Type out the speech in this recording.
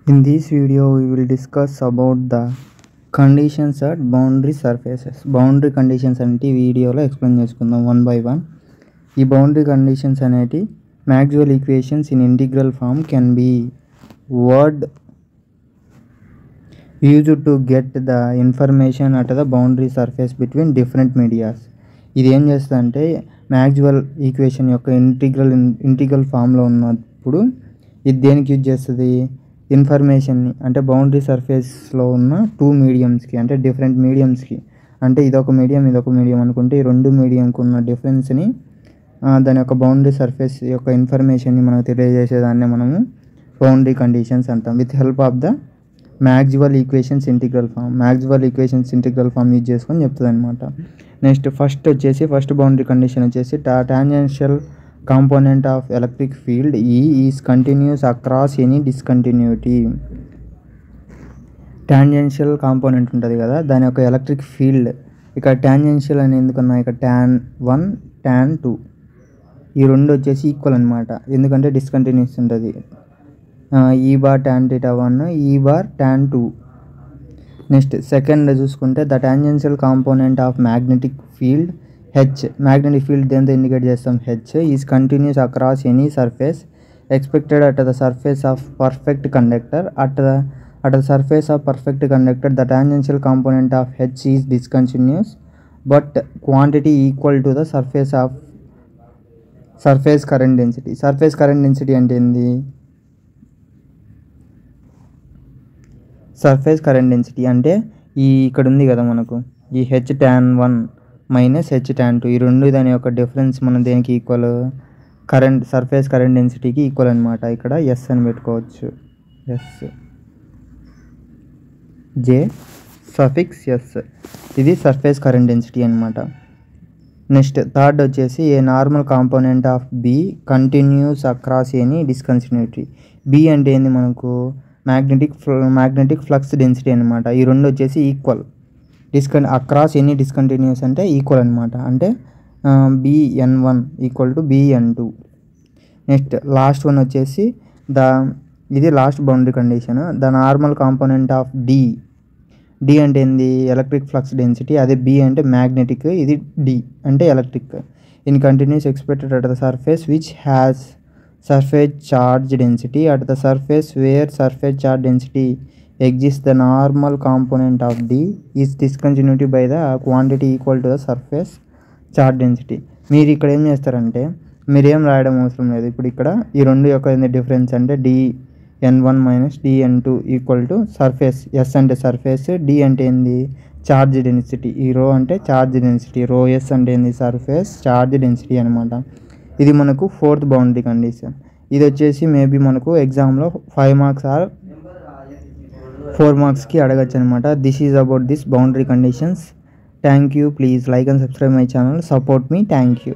In this video, we will discuss about the conditions at boundary surfaces. Boundary conditions అంటే ఈ వీడియోలో explain చేసుకుందాం one by one. ఈ boundary conditions అనేటి Maxwell equations in integral form can be word used to get the information at the boundary surface between different medias. ఇది ఏం చేస్తుందంటే Maxwell equation యొక్క ఇంటిగ్రల్ ఫామ్లో ఉన్నప్పుడు ఇది దేనికి యూజ్ చేస్తుంది? ఇన్ఫర్మేషన్ని అంటే బౌండరీ సర్ఫేస్లో ఉన్న టూ మీడియమ్స్కి అంటే డిఫరెంట్ మీడియమ్స్కి అంటే ఇదొక మీడియం అనుకుంటే ఈ రెండు మీడియంకి ఉన్న డిఫరెన్స్ని దాని యొక్క బౌండరీ సర్ఫేస్ యొక్క ఇన్ఫర్మేషన్ని మనకు తెలియజేసేదాన్ని మనము బౌండరీ కండిషన్స్ అంటాం. With help of the Maxwell equations integral form use చేసుకొని చెప్తుంది అనమాట. నెక్స్ట్ ఫస్ట్ బౌండరీ కండిషన్ వచ్చేసి tangential component of electric field E is continuous across any discontinuity. Tangential component ఉంటుంది కదా, దాని యొక్క ఎలక్ట్రిక్ ఫీల్డ్ ఇక్కడ టాంజెన్షియల్ అని ఎందుకన్నా ఇక్కడ tan1 tan2 ఈ రెండు వచ్చేసి ఈక్వల్ అనమాట. ఎందుకంటే డిస్కంటిన్యూస్ ఉంటుంది. ఈ బార్ tan θ1 ఈ బార్ tan2. నెక్స్ట్ సెకండ్ చూసుకుంటే the tangential component of magnetic field magnetic field దేంతో ఇండికేట్ చేస్తాం? Is continuous across any surface expected at the surface of perfect conductor at the surface of perfect conductor the tangential component of is discontinuous but quantity equal to the surface current density అంటే ఏంది? Surface current density అంటే ఇక్కడ ఉంది కదా మనకు ఈ tan1 minus tan2 ఈ రెండు దాని యొక్క డిఫరెన్స్ మనం దేనికి ఈక్వల్? సర్ఫేస్ కరెంట్ డెన్సిటీకి ఈక్వల్ అనమాట. ఇక్కడ ఎస్ అని పెట్టుకోవచ్చు. జే సఫిక్స్ ఎస్, ఇది సర్ఫేస్ కరెంట్ డెన్సిటీ అనమాట. నెక్స్ట్ థర్డ్ వచ్చేసి a normal component of B continuous across any discontinuity. B అంటే ఏంది మనకు? మ్యాగ్నెటిక్ ఫ్లక్స్ డెన్సిటీ అనమాట. ఈ రెండు వచ్చేసి ఈక్వల్. అక్రాస్ ఎనీ డిస్కంటిన్యూస్ అంటే ఈక్వల్ అనమాట. అంటే BN1 equal to BN2. Next last one వచ్చేసి ఇది last boundary condition. The normal component of D అంటే ఏంది? Electric flux density. అదే బి అంటే మ్యాగ్నెటిక్, ఇది డి అంటే electric. In continuous expected at the surface which has surface charge density at the surface where surface charge density exists the normal component of D is discontinuity by the quantity equal to the surface charge density. మీరు ఇక్కడ ఏం చేస్తారంటే మీరేం రాయడం అవసరం లేదు. ఇప్పుడు ఇక్కడ ఈ రెండు యొక్క డిఫరెన్స్ అంటే dN1 minus dN2 equal to surface. S అంటే సర్ఫేస్, డి అంటే ఏంది? Charge density. ఈ రో అంటే చార్జ్ డెన్సిటీ, రో ఎస్ అంటే ఏంది? సర్ఫేస్ చార్జ్ డెన్సిటీ అనమాట. ఇది మనకు ఫోర్త్ బౌండరీ కండిషన్. ఇది వచ్చేసి మేబీ మనకు ఎగ్జామ్లో 5 మార్క్స్ ఆర్ 4 మార్క్స్కి అడగచ్చు అనమాట. This is about this boundary conditions. Thank you. Please like and subscribe my channel. Support me. Thank you.